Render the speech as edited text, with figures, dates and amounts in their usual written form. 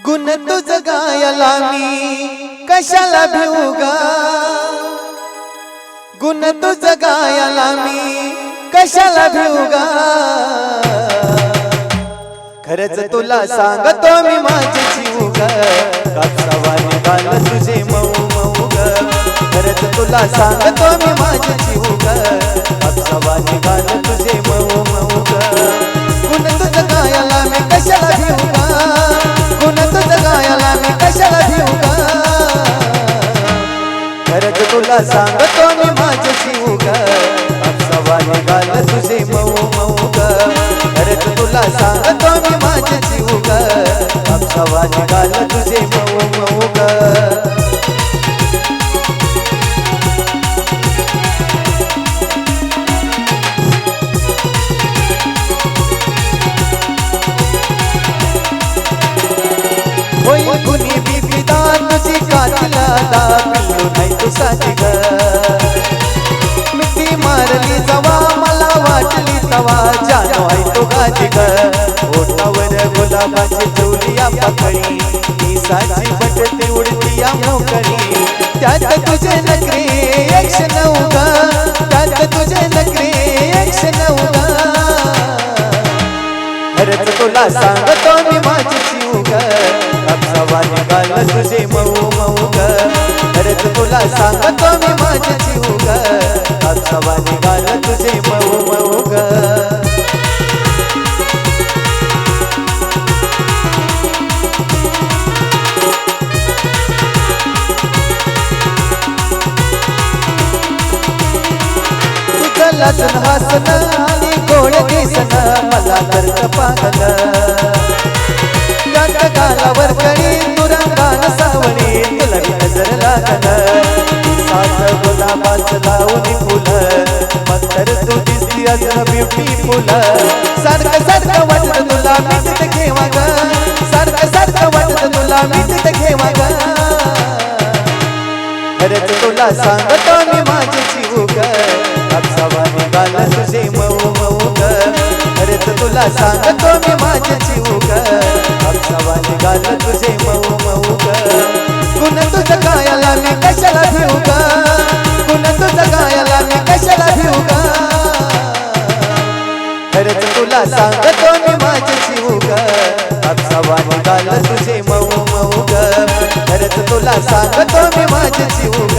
गुण तुझ गायला मी कशाला भिऊ ग, गुण तुझ गायला मी कशाला भिऊ ग। खरंच तुला सांगतो मी माझी जीव ग, कापसावानी गाल तुझे मऊ मऊ ग। खरंच तुला सांगतो मी माझी जीव ग, कापसावानी गाल तुझे मऊ मऊ ग। गुण तुझ गायला मी कशाला भिऊ ग, गुण तुझ गायला मी कशाला भिऊ ग। खरंच तुला सांगतो मी माझी जीव ग, कापसावानी गाल तुझे मऊ मऊ ग। खरंच तुला सांगतो मी माझी जीव ग, कापसावानी गाल तुझे मऊ मऊ ग। होई कुणी बिबिदा तुझी कातला दा पिल्लू नाही तू साची ग। मिठी मारली जवा मला वाटली तवा जानो आहे तो गाजी ग। ओठावर गुलाबाची ठेवलिया पाकळी, केसाची बटती उडतिया मोकळी। त्यात तुझे नखरे 109 ग, त्यात तुझे नखरे 109 ग। खरंच तुला सांगतो मी माझी जीव ग, कापसावानी गाल तुझे मऊ मऊ ग। खरंच तुला सांगतो मी माझी जीव ग, कापसावानी गाल तुझे मऊ मऊ ग। लसन हसन आणि गोड दिसन मला तर पागल। गाठ गालावर कळी तुरंगान सावळी तुला नजर लागल। सात गुलाबाच लावणी फुल मग तर तू दिसती अजून ब्युटीफुल। सारखं सारखं वाटत तुला मिठीत घेवा ग, सारखं सारखं वाटत तुला मिठीत घेवा ग। खरंच तुला सांगतो मी माझी जीव ग, कापसावानी गाल तुझे मऊ मऊ ग। खरंच तुला सांगतो मी माझी जीव ग, कापसावानी गाल तुझे मऊ मऊ ग। गुण तुझ गायला मी कशाला भिऊ ग, गुण तुझ गायला मी कशाला भिऊ ग। खरंच तुला सांगतो मी माझी जीव ग, कापसावानी गाल तुझे मऊ मऊ ग। खरंच तुला सांगतो मी माझी जीव ग,